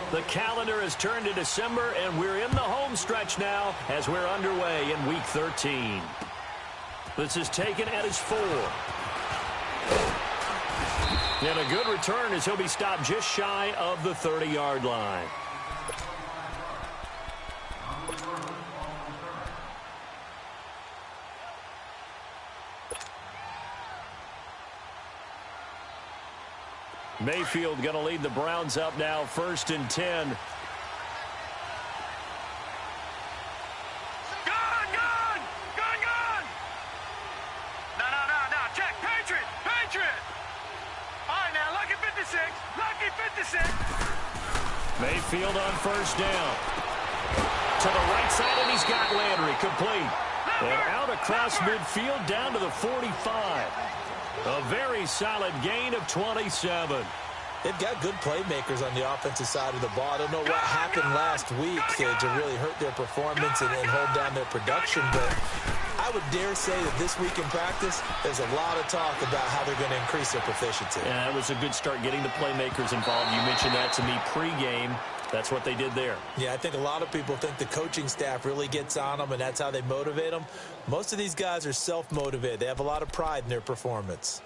The calendar has turned to December, and we're in the home stretch now as we're underway in Week 13. This is taken at his 4. And a good return as he'll be stopped just shy of the 30-yard line. Mayfield going to lead the Browns up now, 1st and 10. Check, Patriot. All right, now, lucky 56. Mayfield on 1st down. To the right side, and he's got Landry complete. And out across midfield down to the 45. A very solid gain of 27. They've got good playmakers on the offensive side of the ball. I don't know what happened last week to really hurt their performance and hold down their production, but I would dare say that this week in practice, there's a lot of talk about how they're going to increase their proficiency. Yeah, that was a good start getting the playmakers involved. You mentioned that to me pregame. That's what they did there. Yeah, I think a lot of people think the coaching staff really gets on them, and that's how they motivate them. Most of these guys are self-motivated. They have a lot of pride in their performance.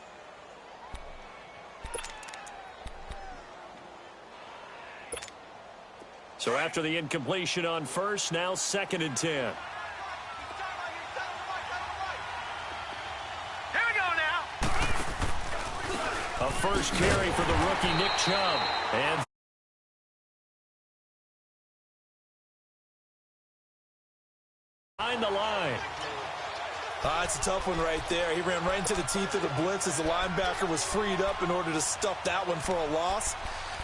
So after the incompletion on 1st, now 2nd and 10. Here we go now. A first carry for the rookie Nick Chubb. And behind the line. It's a tough one right there. He ran right into the teeth of the blitz as the linebacker was freed up in order to stuff that one for a loss.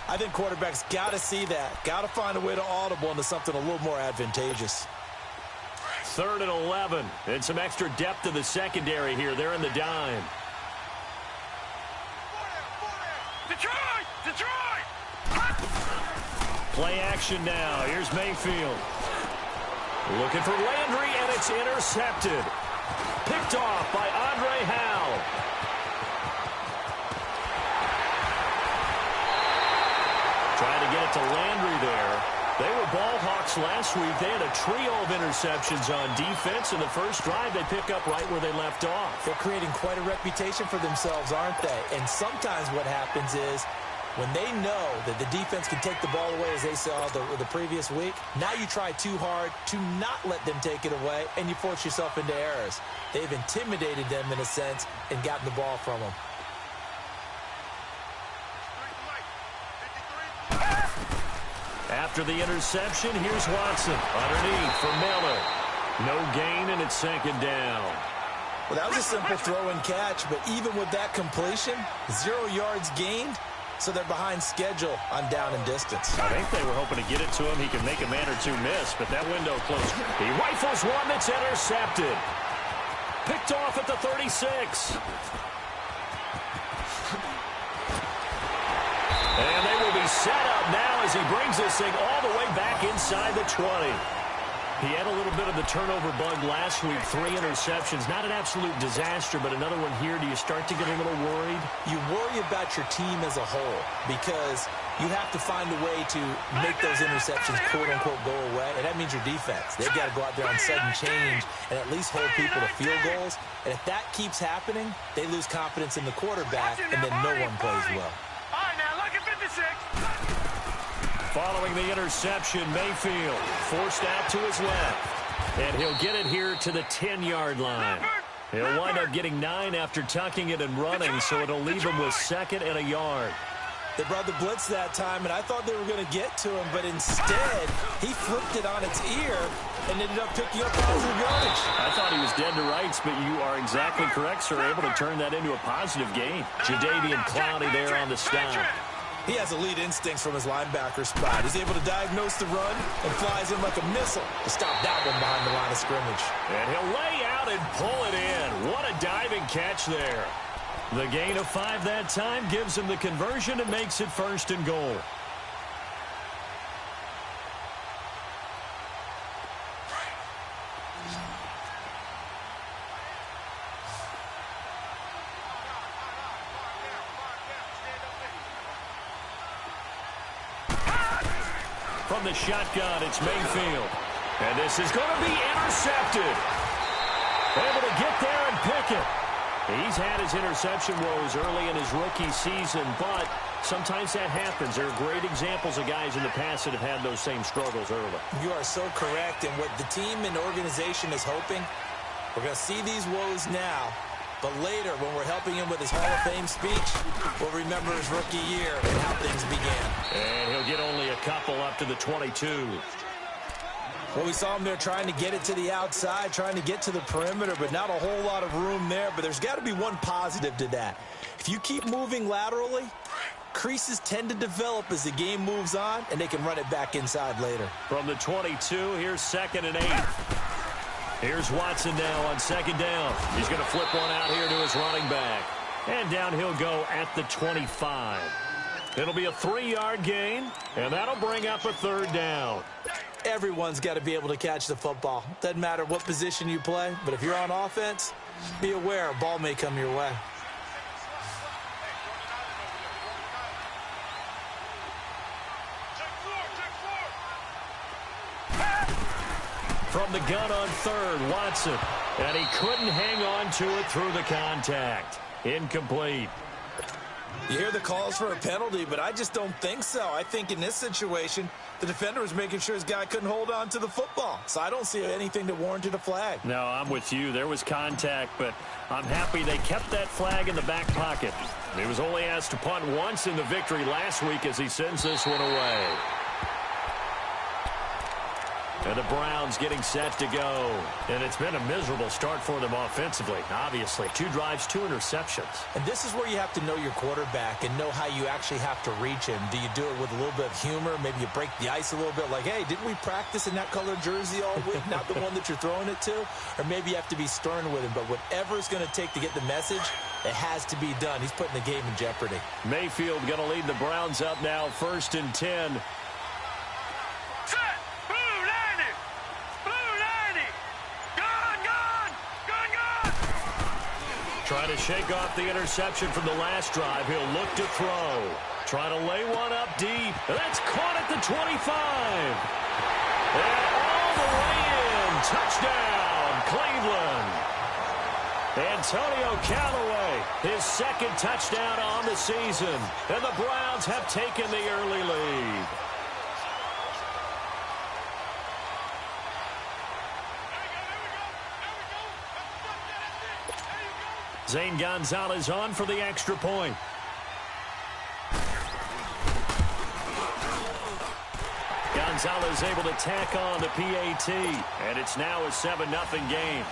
I think quarterbacks got to see that. Got to find a way to audible into something a little more advantageous. 3rd and 11. And some extra depth to the secondary here. They're in the dime. Detroit! Play action now. Here's Mayfield. Looking for Landry, and it's intercepted. Picked off by Andre Howe. Trying to get it to Landry there. They were ball hawks last week. They had a trio of interceptions on defense. In the first drive, they pick up right where they left off. They're creating quite a reputation for themselves, aren't they? And sometimes what happens is when they know that the defense can take the ball away, as they saw the previous week, now you try too hard to not let them take it away, and you force yourself into errors. They've intimidated them in a sense and gotten the ball from them. After the interception, here's Watson. Underneath for Miller. No gain, and it's 2nd down. Well, that was a simple throw and catch, but even with that completion, 0 yards gained, so they're behind schedule on down and distance. I think they were hoping to get it to him. He could make a man or two miss, but that window closed. He rifles one that's intercepted. Picked off at the 36. And they will be set up now as he brings this thing all the way back inside the 20. He had a little bit of the turnover bug last week, 3 interceptions. Not an absolute disaster, but another one here. Do you start to get a little worried? You worry about your team as a whole because you have to find a way to make those interceptions, quote-unquote, go away, and that means your defense. They've got to go out there on sudden change and at least hold people to field goals. And if that keeps happening, they lose confidence in the quarterback, and then no one plays well. All right, now, look at 56. Following the interception, Mayfield forced out to his left. And he'll get it here to the 10-yard line. He'll wind up getting 9 after tucking it and running, so it'll leave him with 2nd and a yard. They brought the blitz that time, and I thought they were going to get to him, but instead, he flipped it on its ear and ended up picking up positive yardage. I thought he was dead to rights, but you are exactly correct, sir. Able to turn that into a positive gain. Jadeveon Clowney there on the stop. He has elite instincts from his linebacker spot. He's able to diagnose the run and flies in like a missile to stop that one behind the line of scrimmage. And he'll lay out and pull it in. What a diving catch there. The gain of 5 that time gives him the conversion and makes it 1st and goal. From the shotgun, it's Mayfield. And this is going to be intercepted. Able to get there and pick it. He's had his interception woes early in his rookie season, but sometimes that happens. There are great examples of guys in the past that have had those same struggles early. You are so correct. And what the team and organization is hoping, we're going to see these woes now, but later when we're helping him with his Hall of Fame speech, we'll remember his rookie year and how things began. And he'll get only a couple up to the 22. Well, we saw him there trying to get it to the outside, trying to get to the perimeter, but not a whole lot of room there. But there's got to be one positive to that. If you keep moving laterally, creases tend to develop as the game moves on, and they can run it back inside later. From the 22, here's 2nd and 8. Here's Watson now on 2nd down. He's going to flip one out here to his running back. And down he'll go at the 25. It'll be a 3-yard gain, and that'll bring up a 3rd down. Everyone's got to be able to catch the football. Doesn't matter what position you play, but if you're on offense, be aware a ball may come your way. From the gun on 3rd, Watson. And he couldn't hang on to it through the contact. Incomplete. You hear the calls for a penalty, but I just don't think so. I think in this situation, the defender was making sure his guy couldn't hold on to the football. So I don't see anything that warranted a flag. No, I'm with you. There was contact, but I'm happy they kept that flag in the back pocket. He was only asked to punt once in the victory last week as he sends this one away. And the Browns getting set to go. And it's been a miserable start for them offensively, obviously. 2 drives, 2 interceptions. And this is where you have to know your quarterback and know how you actually have to reach him. Do you do it with a little bit of humor? Maybe you break the ice a little bit like, hey, didn't we practice in that colored jersey all week? Not the one that you're throwing it to? Or maybe you have to be stern with him. But whatever it's going to take to get the message, it has to be done. He's putting the game in jeopardy. Mayfield going to lead the Browns up now, 1st and 10. Trying to shake off the interception from the last drive. He'll look to throw. Trying to lay one up deep. That's caught at the 25. And all the way in. Touchdown, Cleveland. Antonio Callaway, his 2nd touchdown on the season. And the Browns have taken the early lead. Zane Gonzalez on for the extra point. Gonzalez able to tack on the PAT, and it's now a 7-0 game.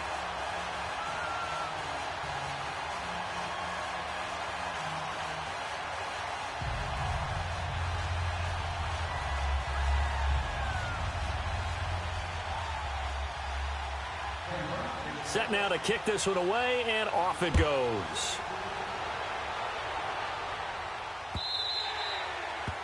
Set now to kick this one away, and off it goes.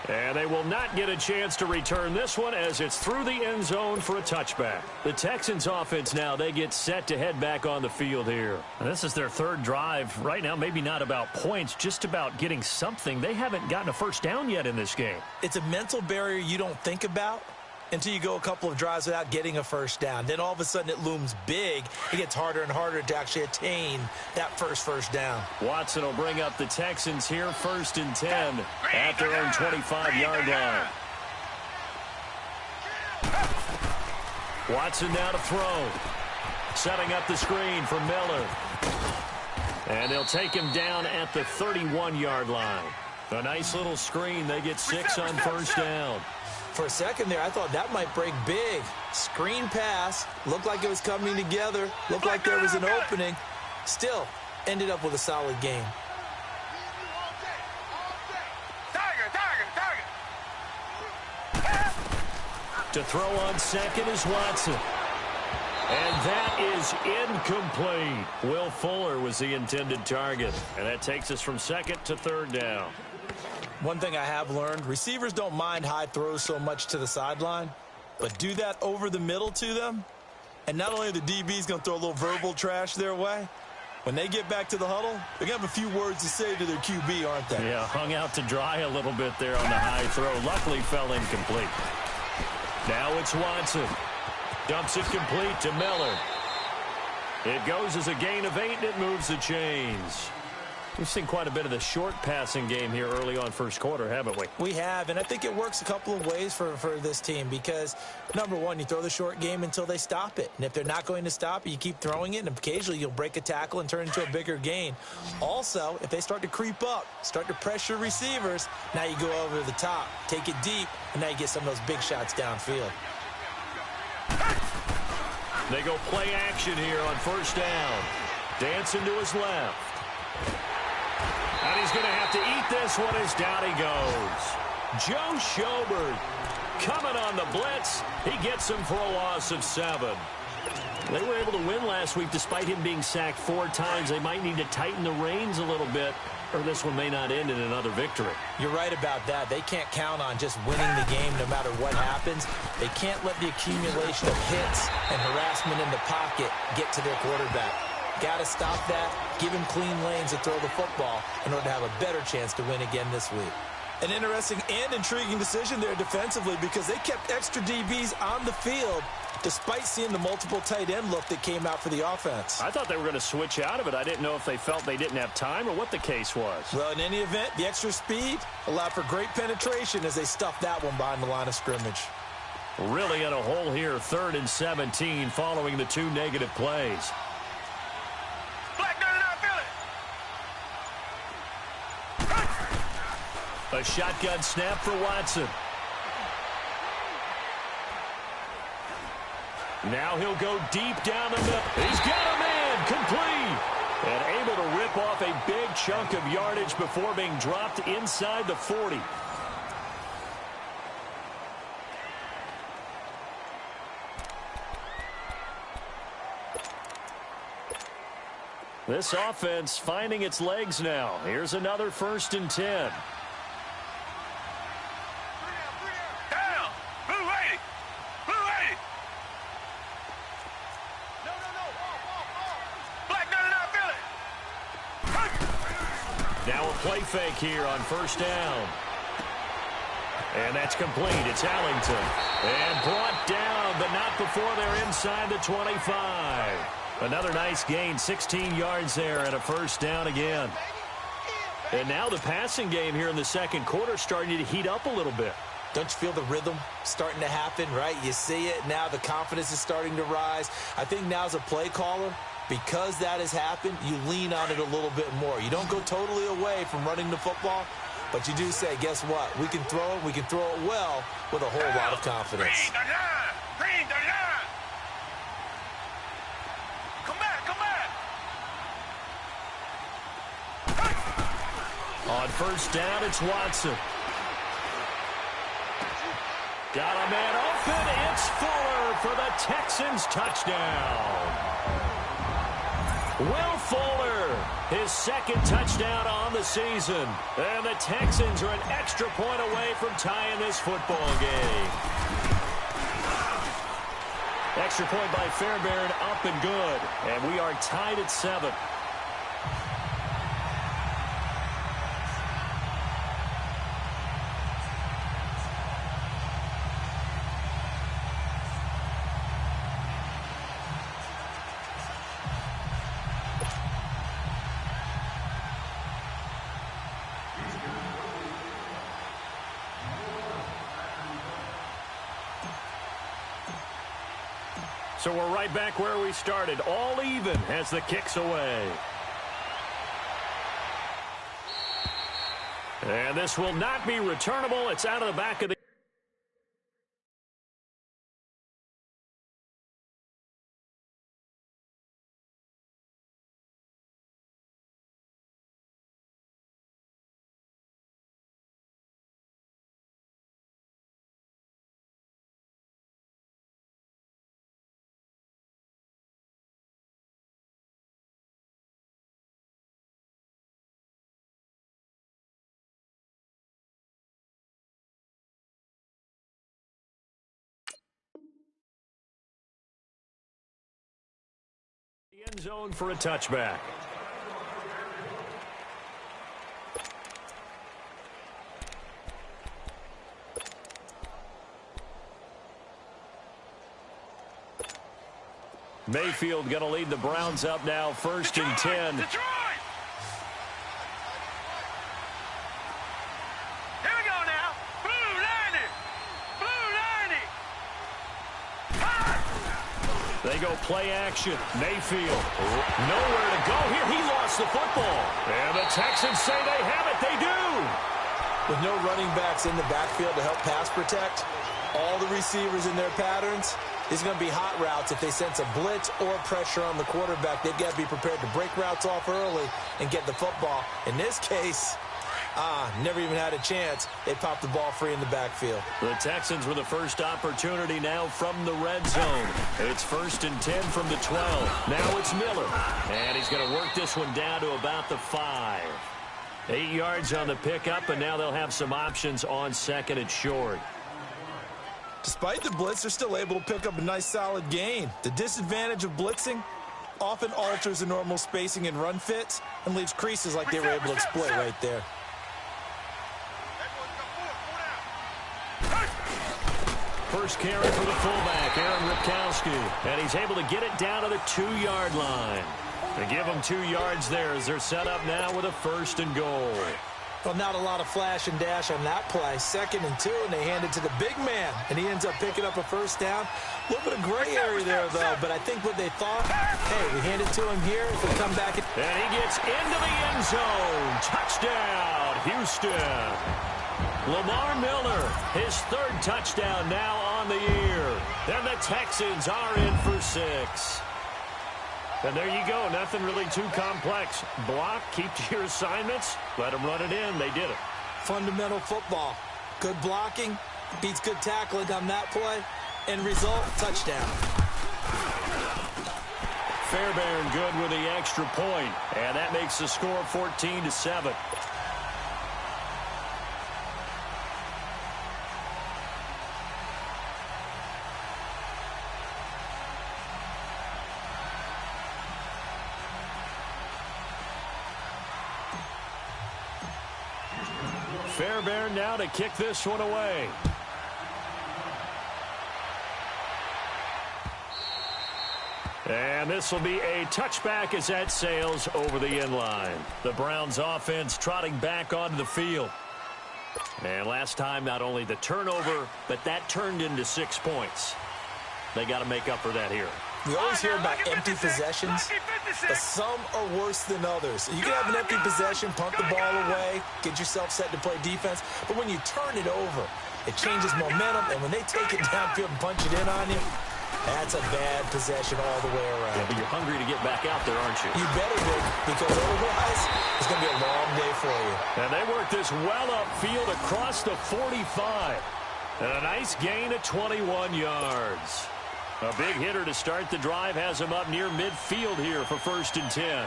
And they will not get a chance to return this one as it's through the end zone for a touchback. The Texans offense now, they get set to head back on the field here. And this is their 3rd drive. Right now, maybe not about points, just about getting something. They haven't gotten a first down yet in this game. It's a mental barrier you don't think about until you go a couple of drives without getting a first down. Then all of a sudden it looms big. It gets harder and harder to actually attain that first down. Watson will bring up the Texans here, 1st and 10 at their own 25-yard line. Watson now to throw. Setting up the screen for Miller. And they'll take him down at the 31-yard line. A nice little screen. They get 6 on 1st down. For a second there, I thought that might break big. Screen pass. Looked like it was coming together. Looked like there was an opening. Still, ended up with a solid game. To throw on 2nd is Watson. And that is incomplete. Will Fuller was the intended target. And that takes us from 2nd to 3rd down. One thing I have learned, receivers don't mind high throws so much to the sideline, but do that over the middle to them, and not only are the DBs going to throw a little verbal trash their way, when they get back to the huddle, they're going to have a few words to say to their QB, aren't they? Yeah, hung out to dry a little bit there on the high throw. Luckily fell incomplete. Now it's Watson. Dumps it complete to Miller. It goes as a gain of 8, and it moves the chains. We've seen quite a bit of the short passing game here early on first quarter, haven't we? We have, and I think it works a couple of ways for this team because, number one, you throw the short game until they stop it. And if they're not going to stop it, you keep throwing it, and occasionally you'll break a tackle and turn it into a bigger gain. Also, if they start to creep up, start to pressure receivers, now you go over the top, take it deep, and now you get some of those big shots downfield. They go play action here on first down. Dancing to his left. And he's going to have to eat this one as down he goes. Joe Schobert coming on the blitz. He gets him for a loss of 7. They were able to win last week despite him being sacked 4 times. They might need to tighten the reins a little bit, or this one may not end in another victory. You're right about that. They can't count on just winning the game no matter what happens. They can't let the accumulation of hits and harassment in the pocket get to their quarterback. Got to stop that, give him clean lanes to throw the football in order to have a better chance to win again this week. An interesting and intriguing decision there defensively because they kept extra DBs on the field despite seeing the multiple tight end look that came out for the offense. I thought they were going to switch out of it. I didn't know if they felt they didn't have time or what the case was. Well, in any event, the extra speed allowed for great penetration as they stuffed that one behind the line of scrimmage. Really in a hole here, 3rd and 17 following the 2 negative plays. A shotgun snap for Watson. Now he'll go deep down the middle. He's got a man complete. And able to rip off a big chunk of yardage before being dropped inside the 40. This offense finding its legs now. Here's another 1st and 10. Now a play fake here on first down. And that's complete. It's Allington. And brought down, but not before they're inside the 25. Another nice gain, 16 yards there and a first down again. And now the passing game here in the second quarter starting to heat up a little bit. Don't you feel the rhythm starting to happen, right? You see it now. The confidence is starting to rise. I think now as a play caller, because that has happened, you lean on it a little bit more. You don't go totally away from running the football, but you do say, guess what? We can throw it. We can throw it well with a whole lot of confidence. Green, come back. On first down, it's Watson. Got a man open. It's Fuller for the Texans touchdown. Will Fuller, his 2nd touchdown on the season. And the Texans are an extra point away from tying this football game. Extra point by Fairbairn, up and good. And we are tied at 7. So we're right back where we started, all even as the kick's away. And this will not be returnable. It's out of the back of the... The end zone for a touchback. Mayfield going to lead the Browns up now, 1st and 10. Detroit! Here we go now. Blue 90. Blue 90. They go play action. Mayfield. Nowhere to go here. He lost the football. And the Texans say they have it. They do. With no running backs in the backfield to help pass protect, all the receivers in their patterns, these are going to be hot routes. If they sense a blitz or pressure on the quarterback, they've got to be prepared to break routes off early and get the football. In this case, never even had a chance. They popped the ball free in the backfield. The Texans with the first opportunity now from the red zone. It's 1st and 10 from the 12. Now it's Miller. And he's going to work this one down to about the 5. 8 yards on the pickup, and now they'll have some options on 2nd and short. Despite the blitz, they're still able to pick up a nice solid gain. The disadvantage of blitzing often alters the normal spacing and run fits and leaves creases like they were able to exploit right there. First carry for the fullback, Aaron Ripkowski. And he's able to get it down to the 2-yard line. They give them 2 yards there as they're set up now with a 1st and goal. Well, not a lot of flash and dash on that play. 2nd and 2, and they hand it to the big man, and he ends up picking up a 1st down. A little bit of gray area there, though, but I think what they thought, hey, we hand it to him here, if we come back. And he gets into the end zone. Touchdown, Houston. Lamar Miller, his 3rd touchdown now on the year. And the Texans are in for 6. And there you go. Nothing really too complex. Block, keep to your assignments, let them run it in. They did it. Fundamental football. Good blocking beats good tackling on that play. End result, touchdown. Fairbairn good with the extra point. And that makes the score 14-7. Fairbairn now to kick this one away. And this will be a touchback as that sails over the end line. The Browns offense trotting back onto the field. And last time, not only the turnover, but that turned into 6 points. They got to make up for that here. We always hear about empty possessions, but some are worse than others. You can have an empty possession, punt the ball away, get yourself set to play defense, but when you turn it over, it changes momentum, and when they take it downfield and punch it in on you, that's a bad possession all the way around. Yeah, but you're hungry to get back out there, aren't you? You better be, because otherwise, it's going to be a long day for you. And they work this well upfield across the 45. And a nice gain of 21 yards. A big hitter to start the drive has him up near midfield here for 1st and 10.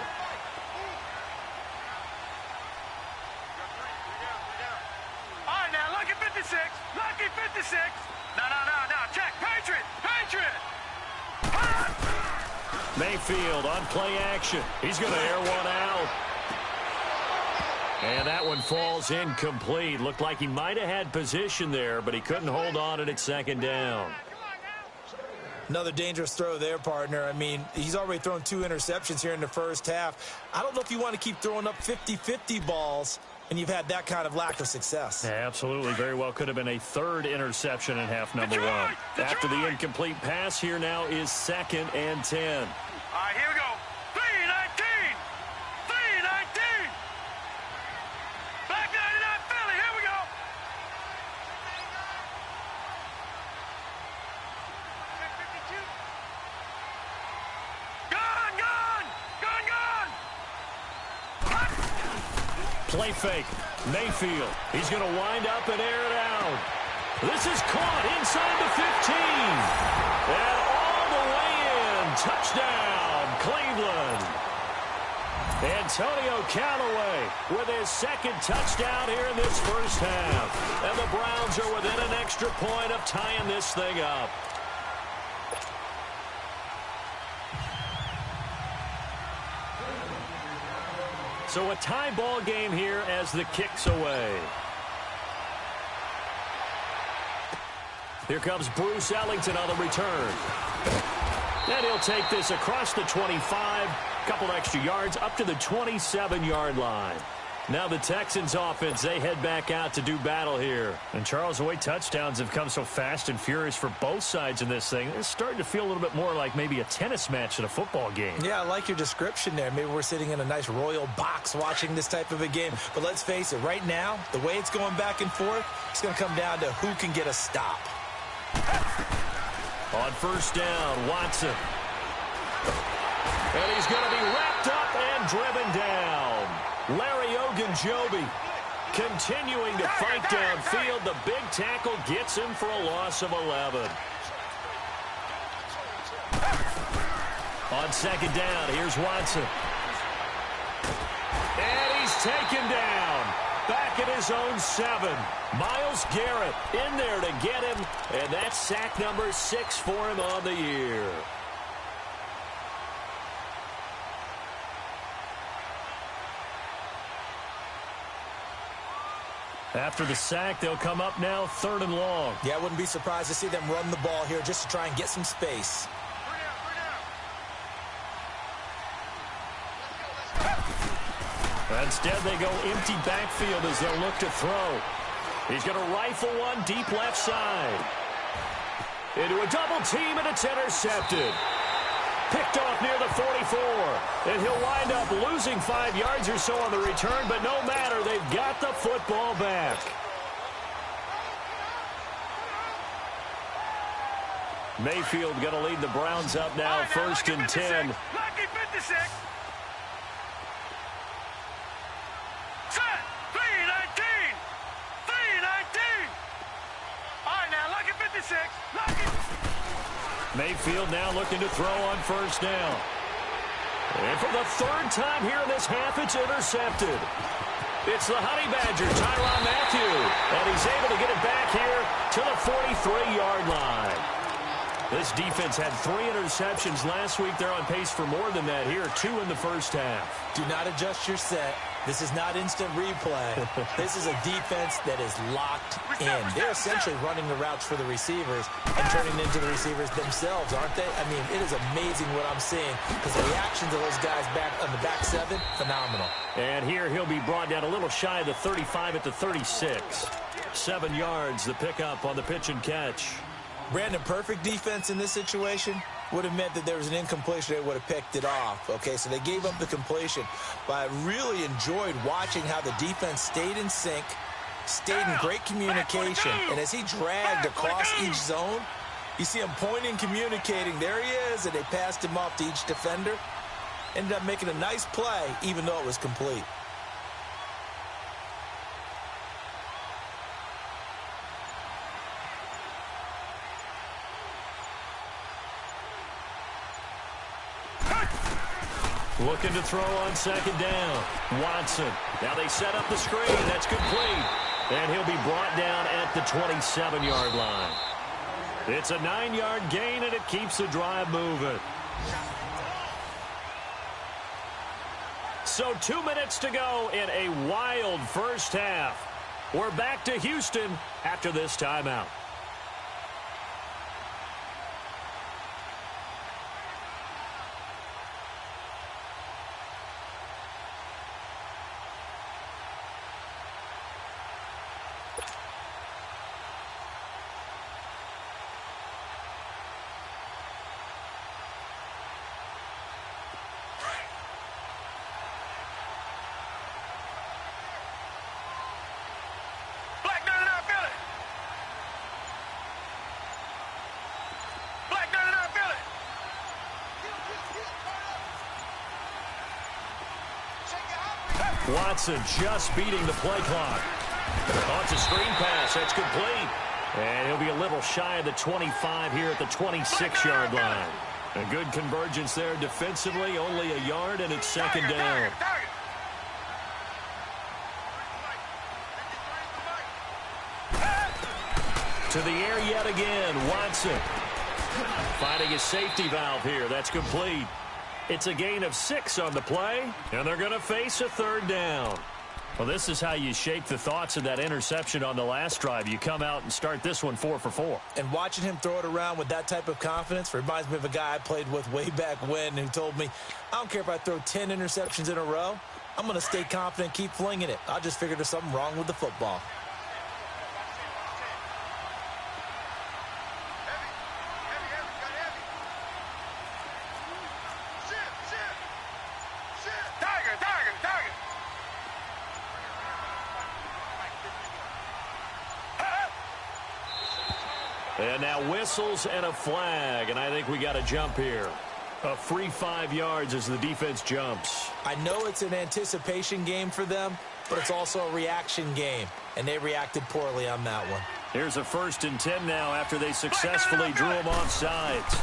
All right, now, lucky 56. Lucky 56. No. Check. Patriot. Mayfield on play action. He's going to air one out. And that one falls incomplete. Looked like he might have had position there, but he couldn't hold on at 2nd down. Another dangerous throw there, partner. I mean, he's already thrown 2 interceptions here in the first half. I don't know if you want to keep throwing up 50-50 balls, and you've had that kind of lack of success. Yeah, absolutely. Very well could have been a 3rd interception in half number 1. After the incomplete pass, here now is 2nd and 10. All right, here we go. 3-19. Black 99 Philly. Here we go. Play fake. Mayfield. He's going to wind up and air it out. This is caught inside the 15. And all the way in. Touchdown, Cleveland. Antonio Callaway with his 2nd touchdown here in this first half. And the Browns are within an extra point of tying this thing up. So a tie ball game here as the kick's away. Here comes Bruce Ellington on the return. And he'll take this across the 25, a couple extra yards up to the 27-yard line. Now the Texans offense, they head back out to do battle here. And Charles, the way touchdowns have come so fast and furious for both sides in this thing, it's starting to feel a little bit more like maybe a tennis match in a football game. Yeah, I like your description there. Maybe we're sitting in a nice royal box watching this type of a game. But let's face it, right now, the way it's going back and forth, it's going to come down to who can get a stop. On first down, Watson. And he's going to be wrapped up and driven down. Larry Ogunjobi continuing to fight downfield. The big tackle gets him for a loss of 11. On second down, here's Watson. And he's taken down. Back at his own 7. Myles Garrett in there to get him. And that's sack number 6 for him on the year. After the sack, they'll come up now 3rd and long. Yeah, I wouldn't be surprised to see them run the ball here just to try and get some space. Instead, they go empty backfield as they'll look to throw. He's going to rifle one deep left side. Into a double team, and it's intercepted. Picked off near the 44. And he'll wind up losing 5 yards or so on the return, but no matter, they've got the football back. Mayfield going to lead the Browns up now, 1st and 10. Lucky 56. Set. 319. 319. All right, now, lucky 56. Lucky. Mayfield now looking to throw on first down. And for the 3rd time here in this half, it's intercepted. It's the Honey Badger, Tyrann Mathieu. And he's able to get it back here to the 43-yard line. This defense had 3 interceptions last week. They're on pace for more than that here, 2 in the first half. Do not adjust your set. This is not instant replay. This is a defense that is locked in. They're essentially running the routes for the receivers and turning into the receivers themselves, aren't they? I mean, it is amazing what I'm seeing because the reaction to those guys back on the back 7, phenomenal. And here he'll be brought down a little shy of the 35 at the 36. 7 yards, the pickup on the pitch and catch. Brandon, perfect defense in this situation would have meant that there was an incompletion. They would have picked it off. Okay, so they gave up the completion. But I really enjoyed watching how the defense stayed in sync, stayed in great communication. And as he dragged across each zone, you see him pointing, communicating. There he is, and they passed him off to each defender. Ended up making a nice play, even though it was complete. Looking to throw on second down. Watson. Now they set up the screen. That's complete. And he'll be brought down at the 27-yard line. It's a 9-yard gain, and it keeps the drive moving. So 2 minutes to go in a wild first half. We're back to Houston after this timeout. Watson just beating the play clock. It's a screen pass. That's complete. And he'll be a little shy of the 25 here at the 26-yard line. A good convergence there defensively. Only a yard, and it's second down. To the air yet again. Watson finding his safety valve here. That's complete. It's a gain of 6 on the play, and they're going to face a third down. Well, this is how you shake the thoughts of that interception on the last drive. You come out and start this one 4 for 4. And watching him throw it around with that type of confidence reminds me of a guy I played with way back when who told me, I don't care if I throw 10 interceptions in a row. I'm going to stay confident, keep flinging it. I just figured there's something wrong with the football. And now whistles and a flag, and I think we got a jump here. A free 5 yards as the defense jumps. I know it's an anticipation game for them, but it's also a reaction game, and they reacted poorly on that one. Here's a 1st and 10 now after they successfully drew him off sides.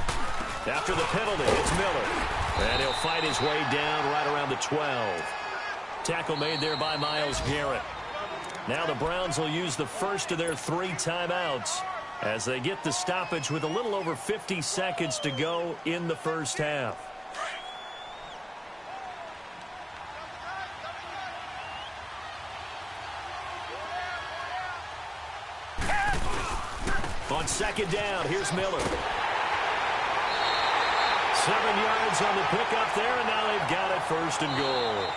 After the penalty, it's Miller. And he'll fight his way down right around the 12. Tackle made there by Myles Garrett. Now the Browns will use the first of their 3 timeouts as they get the stoppage with a little over 50 seconds to go in the first half. On 2nd down, here's Miller. 7 yards on the pickup there, and now they've got it 1st and goal.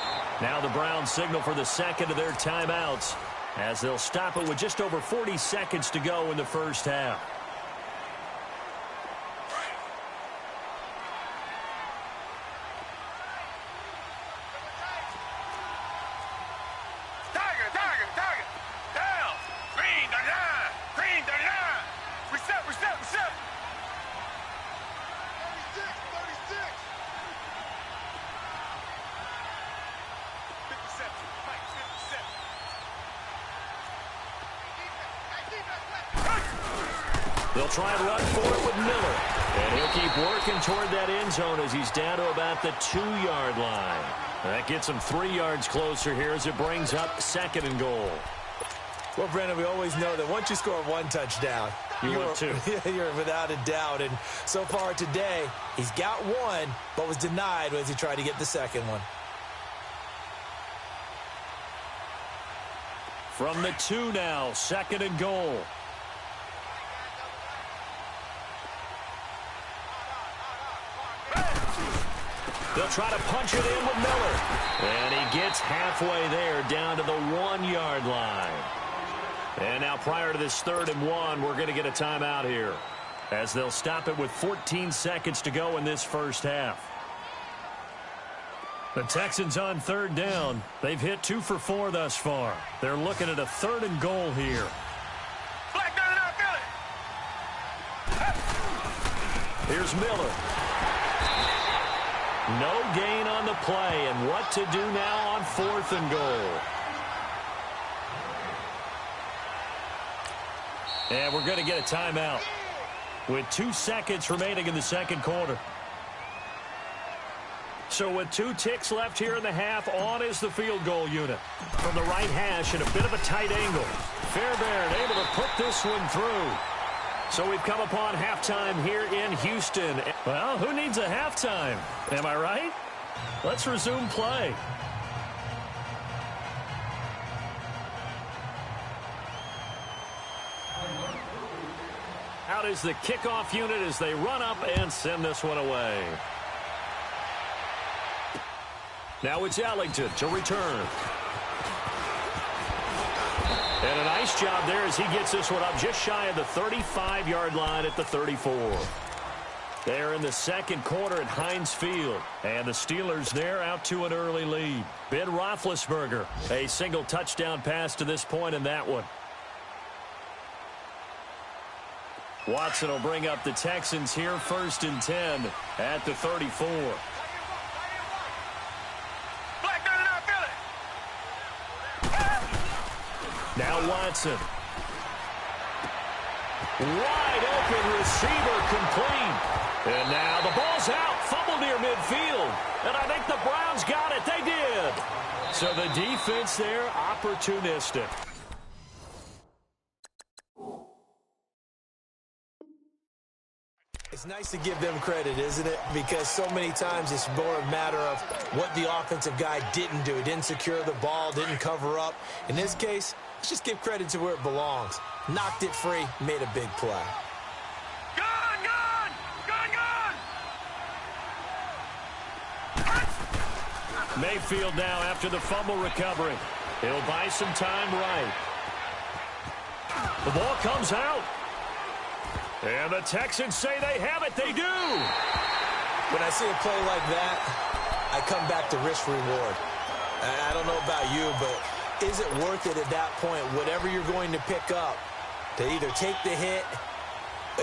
Now the Browns signal for the second of their timeouts, as they'll stop it with just over 40 seconds to go in the first half. Target. Down. Green the line. Reset. 36. 57. Mike, 57. They'll try and run for it with Miller. And he'll keep working toward that end zone as he's down to about the 2-yard line. That gets him 3 yards closer here as it brings up 2nd and goal. Well, Brandon, we always know that once you score 1 touchdown, you're 2. You're without a doubt. And so far today, he's got 1, but was denied as he tried to get the 2nd one. From the 2 now, 2nd and goal. They'll try to punch it in with Miller. And he gets halfway there down to the 1-yard line. And now prior to this 3rd and 1, we're going to get a timeout here, as they'll stop it with 14 seconds to go in this first half. The Texans on 3rd down. They've hit 2 for 4 thus far. They're looking at a 3rd and goal here. Black down and out, Philly. Here's Miller. No gain on the play, and what to do now on 4th and goal. And we're going to get a timeout with 2 seconds remaining in the 2nd quarter. So with 2 ticks left here in the half, on is the field goal unit. From the right hash at a bit of a tight angle. Fairbairn able to put this one through. So we've come upon halftime here in Houston. Well, who needs a halftime? Am I right? Let's resume play. Out is the kickoff unit as they run up and send this one away. Now it's Ellington to return. And a nice job there as he gets this one up just shy of the 35-yard line at the 34. They're in the 2nd quarter at Heinz Field. And the Steelers there out to an early lead. Ben Roethlisberger, a single touchdown pass to this point in that one. Watson will bring up the Texans here 1st and 10 at the 34. Now Watson. Wide open receiver complete. And now the ball's out. Fumble near midfield. And I think the Browns got it. They did. So the defense there, opportunistic. It's nice to give them credit, isn't it? Because so many times it's more a matter of what the offensive guy didn't do. He didn't secure the ball, didn't cover up. In this case, let's just give credit to where it belongs. Knocked it free, made a big play. Gone, gone! Gone, gone! Mayfield now after the fumble recovery. He'll buy some time right. The ball comes out. And the Texans say they have it. They do. When I see a play like that, I come back to risk reward. I don't know about you, but is it worth it at that point, whatever you're going to pick up, to either take the hit,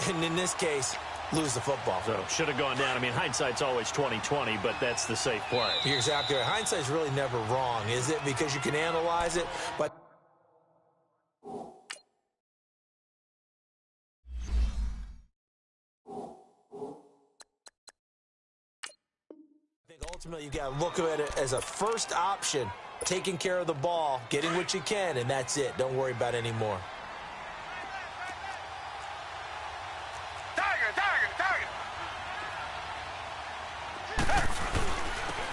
and in this case, lose the football? So should have gone down. I mean, hindsight's always 20/20, but that's the safe play. You're exactly right. Hindsight's really never wrong, is it? Because you can analyze it, but ultimately, you got to look at it as a first option, taking care of the ball, getting what you can, and that's it. Don't worry about any more.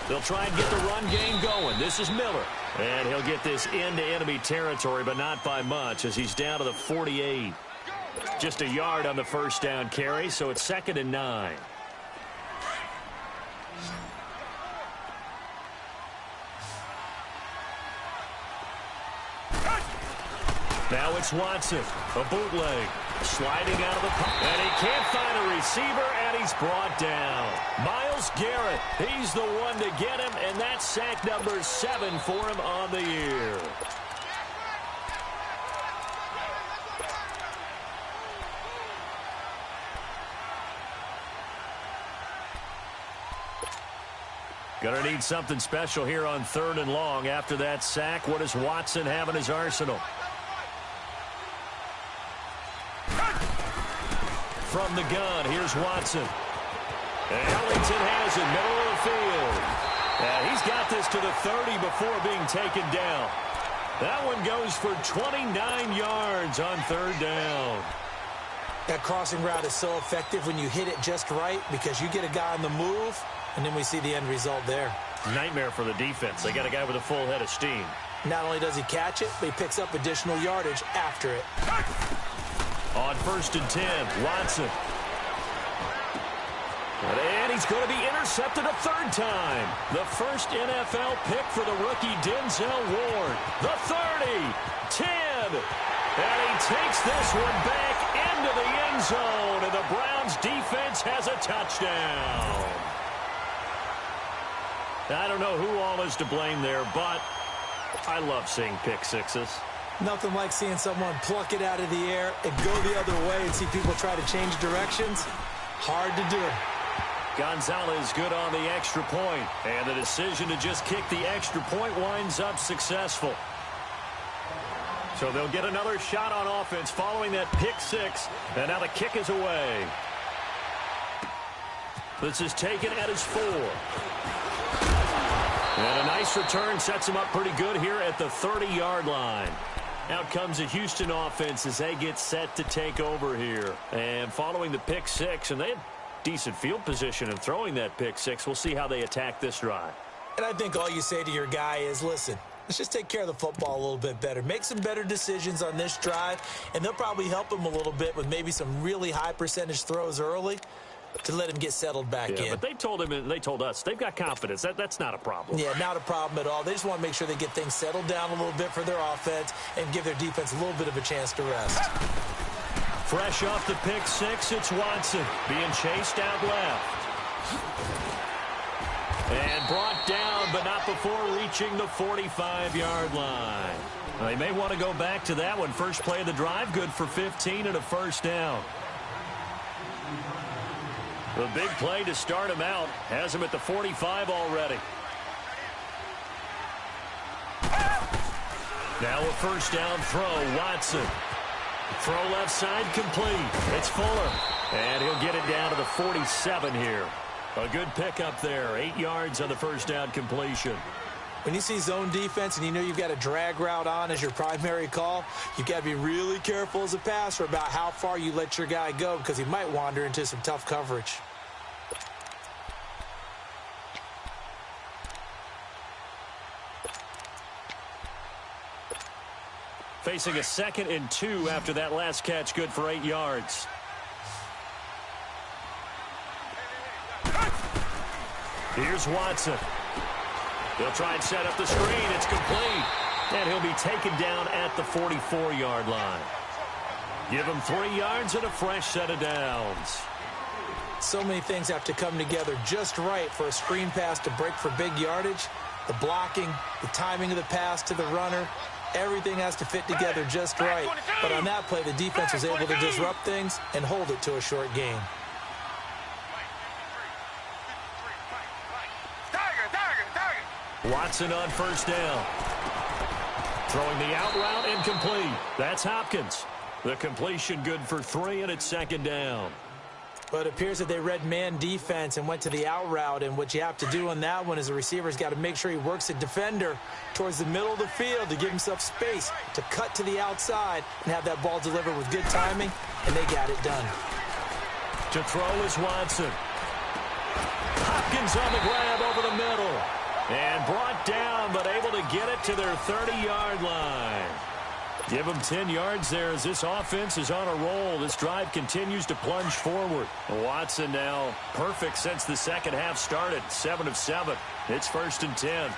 They'll try and get the run game going. This is Miller. And he'll get this into enemy territory, but not by much as he's down to the 48. Just a yard on the first down carry, so it's 2nd and 9. Now it's Watson, a bootleg, sliding out of the pocket, and he can't find a receiver, and he's brought down. Myles Garrett, he's the one to get him, and that's sack number 7 for him on the year. Gonna need something special here on 3rd and long. After that sack, what does Watson have in his arsenal? From the gun, here's Watson. And Ellington has it, middle of the field. And he's got this to the 30 before being taken down. That one goes for 29 yards on 3rd down. That crossing route is so effective when you hit it just right because you get a guy on the move, and then we see the end result there. Nightmare for the defense. They got a guy with a full head of steam. Not only does he catch it, but he picks up additional yardage after it. On 1st and 10, Watson. And he's going to be intercepted a 3rd time. The first NFL pick for the rookie Denzel Ward. The 30, 10, and he takes this one back into the end zone, and the Browns defense has a touchdown. I don't know who all is to blame there, but I love seeing pick sixes. Nothing like seeing someone pluck it out of the air and go the other way and see people try to change directions. Hard to do. Gonzalez good on the extra point, and the decision to just kick the extra point winds up successful. So they'll get another shot on offense following that pick six, and now the kick is away. This is taken at his 4. And a nice return sets him up pretty good here at the 30-yard line. Out comes the Houston offense as they get set to take over here. And following the pick six, and they had decent field position in throwing that pick six. We'll see how they attack this drive. And I think all you say to your guy is, listen, let's just take care of the football a little bit better. Make some better decisions on this drive, and they'll probably help him a little bit with maybe some really high percentage throws early to let him get settled back in. But they told him and they told us they've got confidence. That's not a problem. Yeah, not a problem at all. They just want to make sure they get things settled down a little bit for their offense and give their defense a little bit of a chance to rest. Fresh off the pick six, it's Watson being chased out left. And brought down, but not before reaching the 45-yard line. They may want to go back to that one. First play of the drive, good for 15 and a first down. The big play to start him out has him at the 45 already. Now a first down throw, Watson. Throw left side complete. It's Fuller. And he'll get it down to the 47 here. A good pickup there. 8 yards on the first down completion. When you see zone defense and you know you've got a drag route on as your primary call, you've got to be really careful as a passer about how far you let your guy go because he might wander into some tough coverage. Facing a 2nd and 2 after that last catch, good for 8 yards. Here's Watson. He'll try and set up the screen. It's complete. And he'll be taken down at the 44-yard line. Give him 3 yards and a fresh set of downs. So many things have to come together just right for a screen pass to break for big yardage. The blocking, the timing of the pass to the runner, everything has to fit together just right. But on that play, the defense was able to disrupt things and hold it to a short gain. Watson on first down. Throwing the out route incomplete. That's Hopkins. The completion good for 3, and it's 2nd down. But it appears that they read man defense and went to the out route, and what you have to do on that one is the receiver's got to make sure he works the defender towards the middle of the field to give himself space to cut to the outside and have that ball delivered with good timing, and they got it done. To throw is Watson. Hopkins on the grab over the middle. And brought down, but able to get it to their 30-yard line. Give them 10 yards there as this offense is on a roll. This drive continues to plunge forward. Watson now perfect since the second half started. 7 of 7. It's 1st and 10.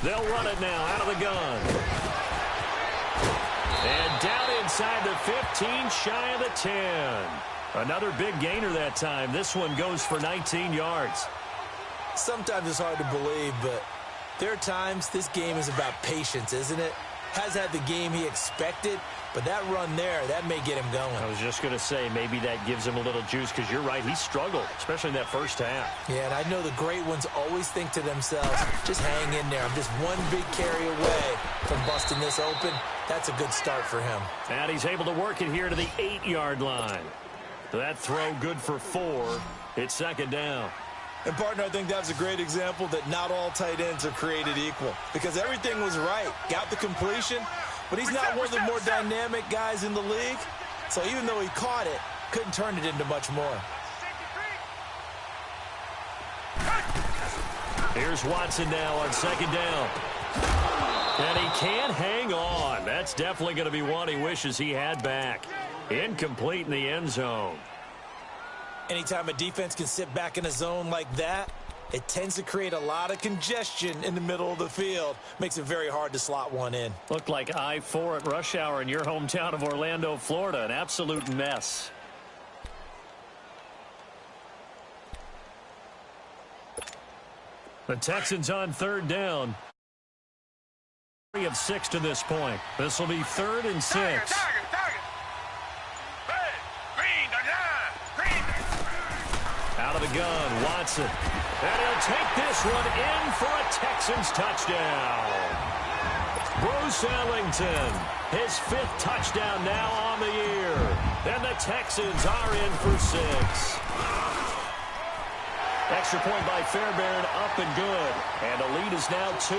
They'll run it now out of the gun. And down inside the 15, shy of the 10. Another big gainer that time. This one goes for 19 yards. Sometimes it's hard to believe, but there are times this game is about patience, isn't it? Has had the game he expected, but that run there, that may get him going. I was just going to say, maybe that gives him a little juice, because you're right, he struggled, especially in that first half. Yeah, and I know the great ones always think to themselves, just hang in there. I'm just one big carry away from busting this open. That's a good start for him. And he's able to work it here to the 8-yard line. That throw good for 4. It's 2nd down. And, partner, I think that's a great example that not all tight ends are created equal. Because everything was right. Got the completion, but he's not one of the more dynamic guys in the league. So even though he caught it, couldn't turn it into much more. Here's Watson now on 2nd down. And he can't hang on. That's definitely going to be one he wishes he had back. Incomplete in the end zone. Anytime a defense can sit back in a zone like that, it tends to create a lot of congestion in the middle of the field. Makes it very hard to slot one in. Looked like I-4 at rush hour in your hometown of Orlando, Florida. An absolute mess. The Texans on 3rd down. 3 of 6 to this point. This will be 3rd and 6. Out of the gun, Watson. And he'll take this one in for a Texans touchdown. Bruce Ellington, his 5th touchdown now on the year. And the Texans are in for 6. Extra point by Fairbairn, up and good. And the lead is now 2.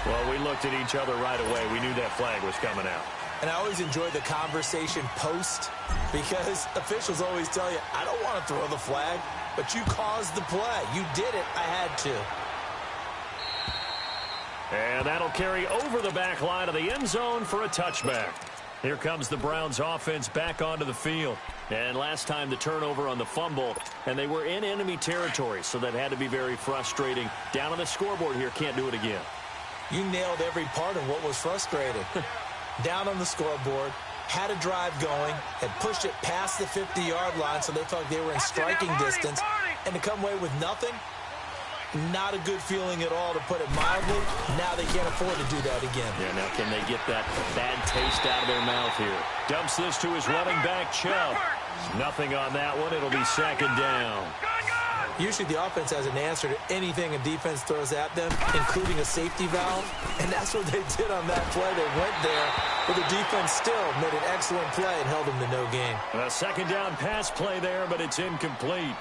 Well, we looked at each other right away. We knew that flag was coming out. And I always enjoy the conversation post because officials always tell you, I don't want to throw the flag, but you caused the play. You did it. I had to. And that'll carry over the back line of the end zone for a touchback. Here comes the Browns offense back onto the field. And last time the turnover on the fumble, and they were in enemy territory, so that had to be very frustrating. Down on the scoreboard here, can't do it again. You nailed every part of what was frustrating. Down on the scoreboard, had a drive going, had pushed it past the 50-yard line so they felt like they were in striking distance, and to come away with nothing, not a good feeling at all, to put it mildly. Now they can't afford to do that again. Yeah, now can they get that bad taste out of their mouth here? Dumps this to his running back, Chubb. Nothing on that one. It'll be 2nd down. Usually the offense has an answer to anything a defense throws at them, including a safety valve. And that's what they did on that play. They went there, but the defense still made an excellent play and held them to no gain. A second down pass play there, but it's incomplete.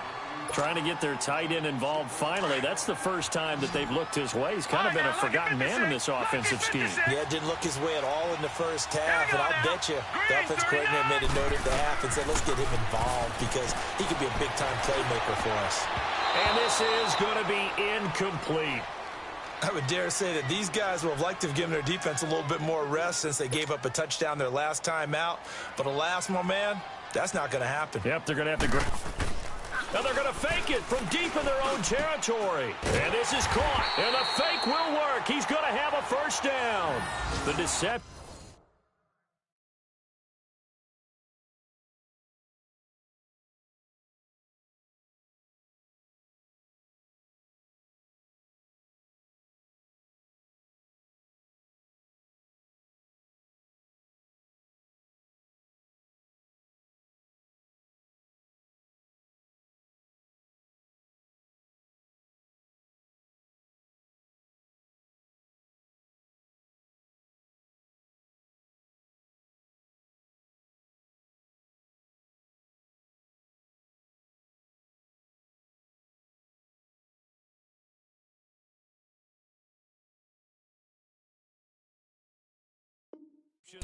Trying to get their tight end involved finally. That's the first time that they've looked his way. He's kind of been a forgotten man in this offensive scheme. Yeah, didn't look his way at all in the first half, and I'll bet you the offense coordinator made a note at the half and said, let's get him involved because he could be a big-time playmaker for us. And this is going to be incomplete. I would dare say that these guys would have liked to have given their defense a little bit more rest since they gave up a touchdown their last time out. But alas, my man, that's not going to happen. Yep, they're going to have to... And they're going to fake it from deep in their own territory. And this is caught. And the fake will work. He's going to have a first down. The deception.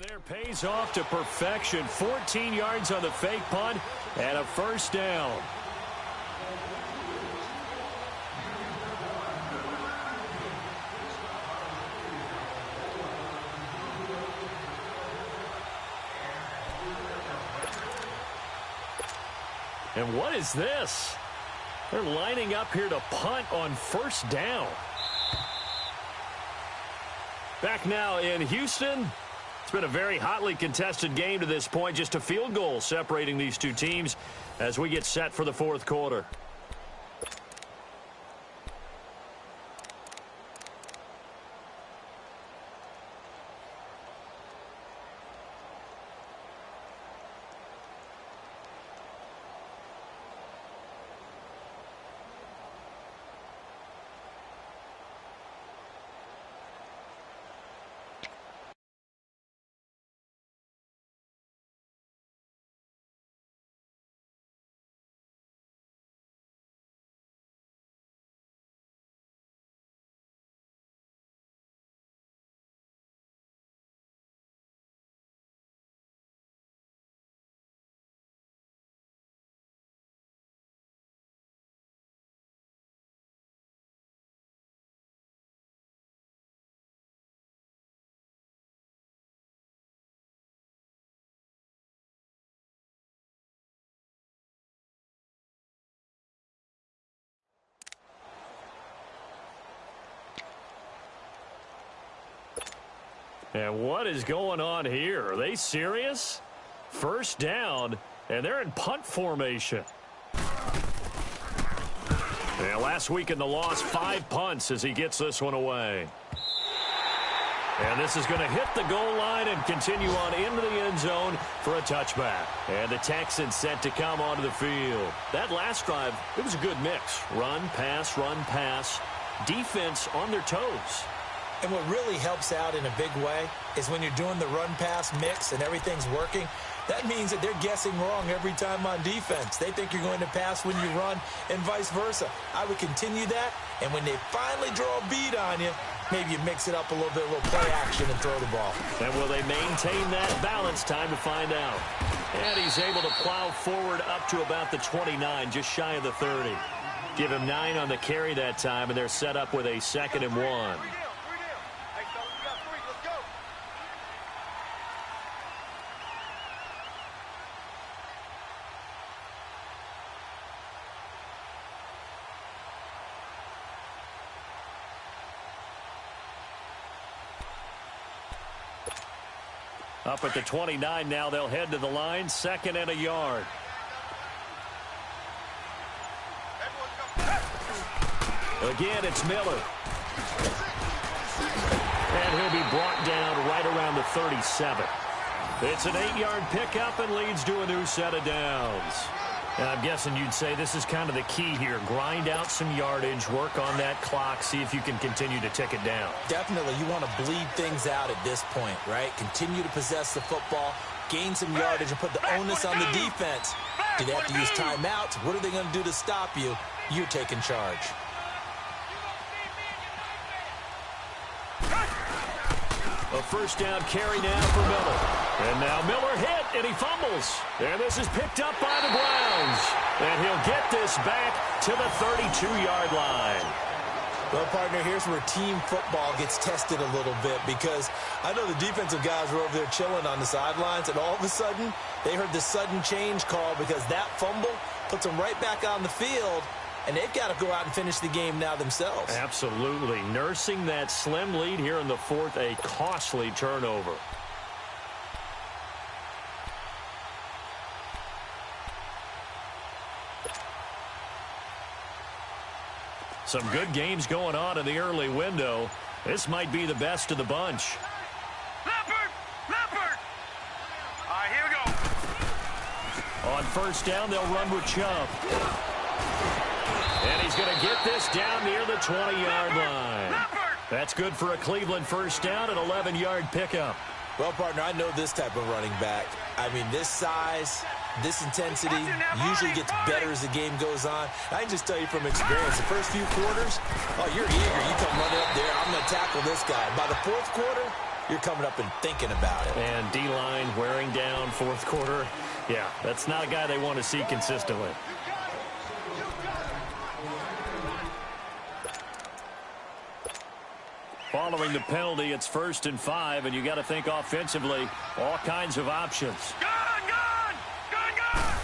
There pays off to perfection. 14 yards on the fake punt and a first down. And what is this? They're lining up here to punt on first down. Back now in Houston. It's been a very hotly contested game to this point. Just a field goal separating these two teams as we get set for the fourth quarter. And what is going on here? Are they serious? First down, and they're in punt formation. Yeah, last week in the loss, 5 punts as he gets this one away. And this is going to hit the goal line and continue on into the end zone for a touchback. And the Texans set to come onto the field. That last drive, it was a good mix. Run, pass, defense on their toes. And what really helps out in a big way is when you're doing the run-pass mix and everything's working, that means that they're guessing wrong every time on defense. They think you're going to pass when you run and vice versa. I would continue that, and when they finally draw a bead on you, maybe you mix it up a little bit, a little play action and throw the ball. And will they maintain that balance? Time to find out. And he's able to plow forward up to about the 29, just shy of the 30. Give him 9 on the carry that time, and they're set up with a 2nd and 1. Up at the 29 now, they'll head to the line, 2nd and a yard. Again, it's Miller. And he'll be brought down right around the 37. It's an 8-yard pickup and leads to a new set of downs. And I'm guessing you'd say this is kind of the key here. Grind out some yardage, work on that clock, see if you can continue to tick it down. Definitely. You want to bleed things out at this point, right? Continue to possess the football, gain some yardage, and put the onus on the defense. Do they have to use timeouts? What are they going to do to stop you? You're taking charge. A first down carry now for Miller. And now Miller hit, and he fumbles. And this is picked up by the Browns. And he'll get this back to the 32-yard line. Well, partner, here's where team football gets tested a little bit, because I know the defensive guys were over there chilling on the sidelines, and all of a sudden they heard the sudden change call because that fumble puts them right back on the field, and they've got to go out and finish the game now themselves. Absolutely. Nursing that slim lead here in the fourth, a costly turnover. Some good games going on in the early window. This might be the best of the bunch. Leopard! Leopard! All right, here we go. On first down, they'll run with Chubb. And he's going to get this down near the 20-yard line. That's good for a Cleveland first down, an 11-yard pickup. Well, partner, I know this type of running back. I mean, this size, this intensity usually gets better as the game goes on. I can just tell you from experience, the first few quarters, oh, you're eager. You come running up there, I'm going to tackle this guy. By the fourth quarter, you're coming up and thinking about it. And D-line wearing down fourth quarter. Yeah, that's not a guy they want to see consistently. Following the penalty, it's 1st and 5, and you got to think offensively, all kinds of options. Gun, gun! Gun, gun!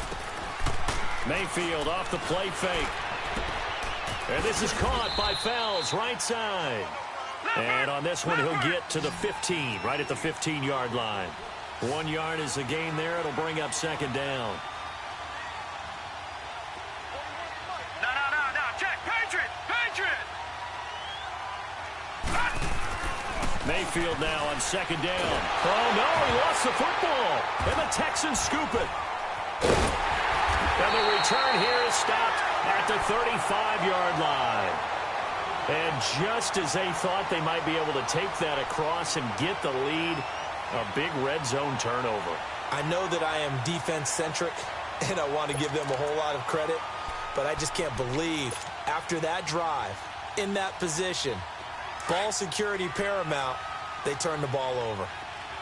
Mayfield off the play fake. And this is caught by Fells, right side. And on this one, he'll get to the 15, right at the 15-yard line. 1 yard is the gain there. It'll bring up second down. No. Check. Patriot! Patriot! Mayfield now on second down. Oh, no, he lost the football. And the Texans scoop it. And the return here is stopped at the 35-yard line. And just as they thought they might be able to take that across and get the lead, a big red zone turnover. I know that I am defense-centric, and I want to give them a whole lot of credit, but I just can't believe after that drive, in that position, ball security paramount, they turn the ball over.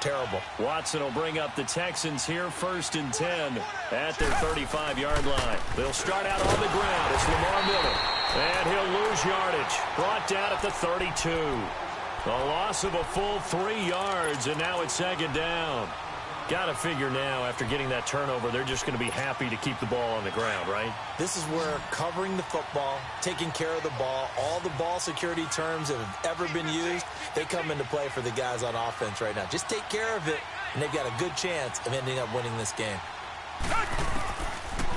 Terrible. Watson will bring up the Texans here 1st and 10 at their 35-yard line. They'll start out on the ground. It's Lamar Miller. And he'll lose yardage. Brought down at the 32. A loss of a full 3 yards, and now it's second down. Got to figure now, after getting that turnover, they're just going to be happy to keep the ball on the ground, right? This is where covering the football, taking care of the ball, all the ball security terms that have ever been used, they come into play for the guys on offense right now. Just take care of it, and they've got a good chance of ending up winning this game.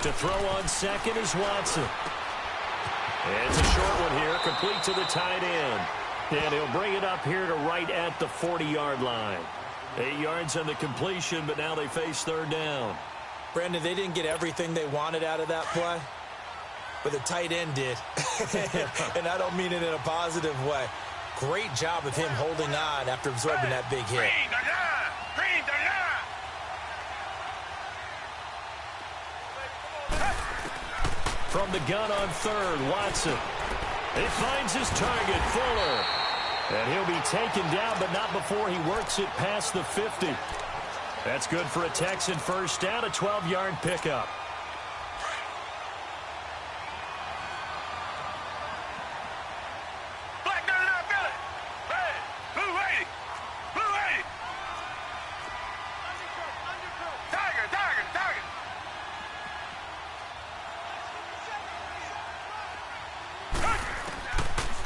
To throw on second is Watson. It's a short one here, complete to the tight end. And he'll bring it up here to right at the 40-yard line. 8 yards on the completion, but now they face third down. Brandon, they didn't get everything they wanted out of that play, but the tight end did. And I don't mean it in a positive way. Great job of him holding on after absorbing that big hit. Green the line! From the gun on third, Watson. He finds his target, Fuller. And he'll be taken down, but not before he works it past the 50. That's good for a Texan first down, a 12-yard pickup. Black down in our belly! Hey! Blue 80! Blue 80! Tiger!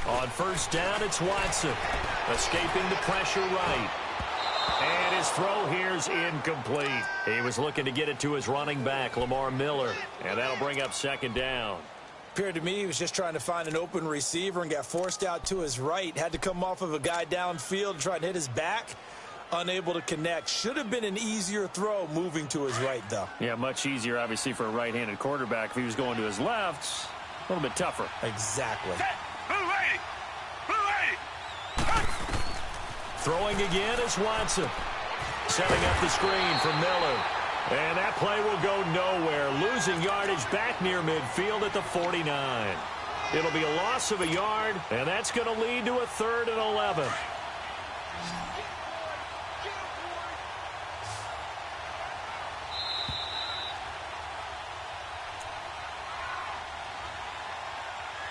On first down, it's Watson. Escaping the pressure right. And his throw here's incomplete. He was looking to get it to his running back, Lamar Miller. And that'll bring up second down. Appeared to me he was just trying to find an open receiver and got forced out to his right. Had to come off of a guy downfield and try and hit his back. Unable to connect. Should have been an easier throw moving to his right, though. Yeah, much easier, obviously, for a right-handed quarterback. If he was going to his left, a little bit tougher. Exactly. Throwing again is Watson. Setting up the screen for Miller. And that play will go nowhere. Losing yardage back near midfield at the 49. It'll be a loss of a yard, and that's going to lead to a 3rd and 11.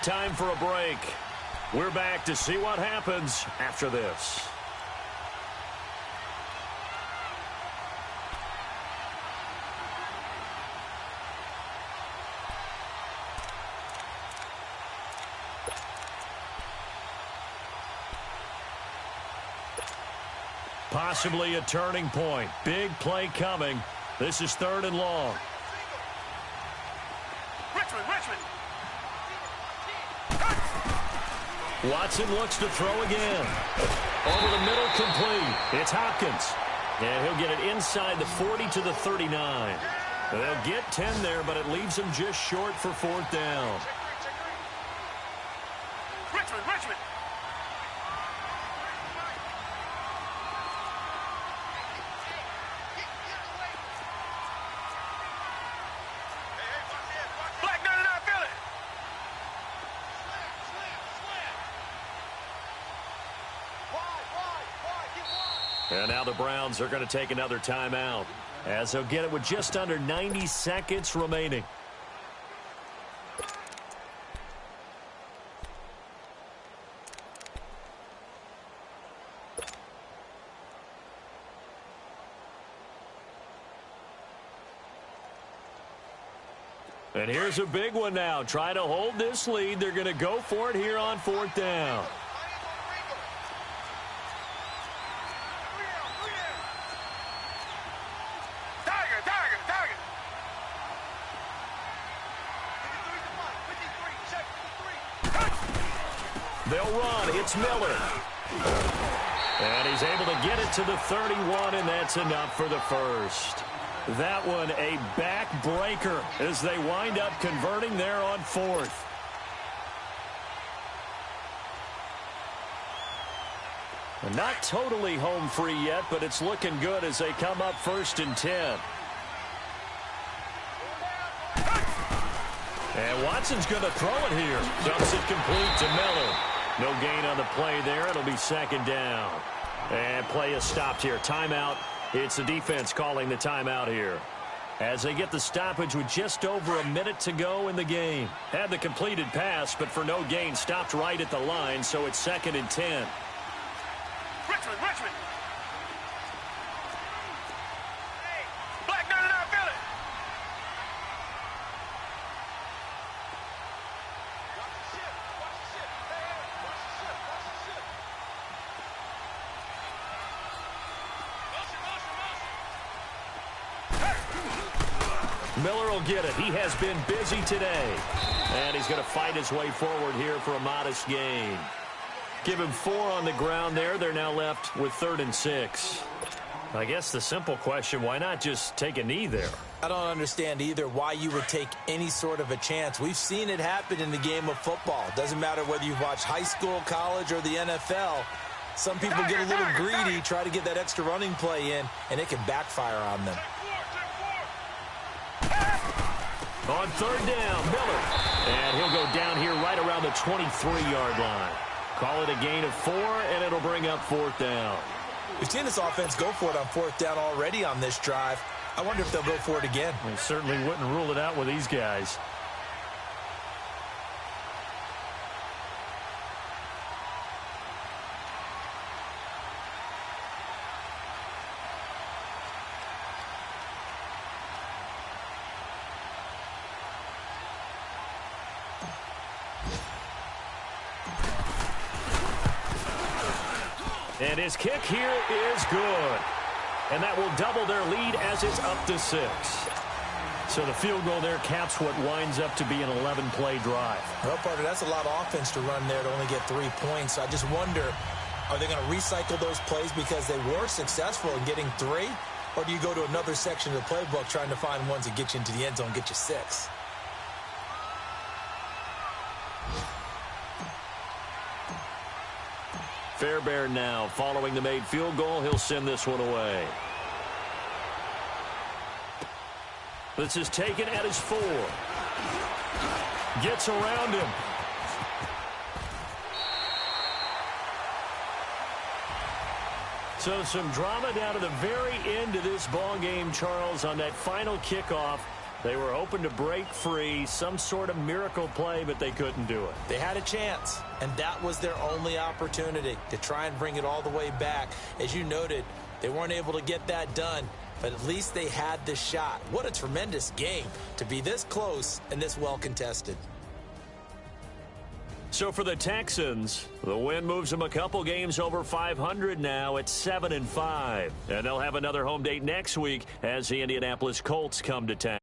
Time for a break. We're back to see what happens after this. Possibly a turning point. Big play coming. This is 3rd and long. Richmond. Watson looks to throw again. Over the middle, complete. It's Hopkins. And he'll get it inside the 40 to the 39. They'll get 10 there, but it leaves them just short for 4th down. Richmond. And now the Browns are going to take another timeout, as they'll get it with just under 90 seconds remaining. And here's a big one now. Try to hold this lead. They're going to go for it here on 4th down. They'll run. It's Miller. And he's able to get it to the 31, and that's enough for the first. That one a backbreaker as they wind up converting there on 4th. And not totally home free yet, but it's looking good as they come up 1st and 10. And Watson's going to throw it here. Dumps it complete to Miller. No gain on the play there. It'll be 2nd down. And play is stopped here. Timeout. It's the defense calling the timeout here, as they get the stoppage with just over a minute to go in the game. Had the completed pass, but for no gain, stopped right at the line, so it's 2nd and 10. Richmond. Black 99 Philly. Miller will get it. He has been busy today. And he's going to fight his way forward here for a modest gain. Give him 4 on the ground there. They're now left with 3rd and 6. I guess the simple question, why not just take a knee there? I don't understand either why you would take any sort of a chance. We've seen it happen in the game of football. Doesn't matter whether you've watched high school, college, or the NFL. Some people get a little greedy, try to get that extra running play in, and it can backfire on them. On 3rd down, Miller. And he'll go down here right around the 23-yard line. Call it a gain of 4, and it'll bring up 4th down. We've seen this offense go for it on 4th down already on this drive. I wonder if they'll go for it again. They certainly wouldn't rule it out with these guys. And his kick here is good. And that will double their lead as it's up to 6. So the field goal there caps what winds up to be an 11-play drive. Well, Parker, that's a lot of offense to run there to only get 3 points. I just wonder, Are they going to recycle those plays because they were successful in getting 3? Or do you go to another section of the playbook trying to find ones that get you into the end zone, get you 6? Fairbairn now following the made field goal. He'll send this one away. This is taken at his 4. Gets around him. So some drama down to the very end of this ball game, Charles, on that final kickoff. They were hoping to break free, some sort of miracle play, but they couldn't do it. They had a chance, and that was their only opportunity to try and bring it all the way back. As you noted, they weren't able to get that done, but at least they had the shot. What a tremendous game to be this close and this well contested. So for the Texans, the win moves them a couple games over 500 now at 7-5. And they'll have another home date next week as the Indianapolis Colts come to town.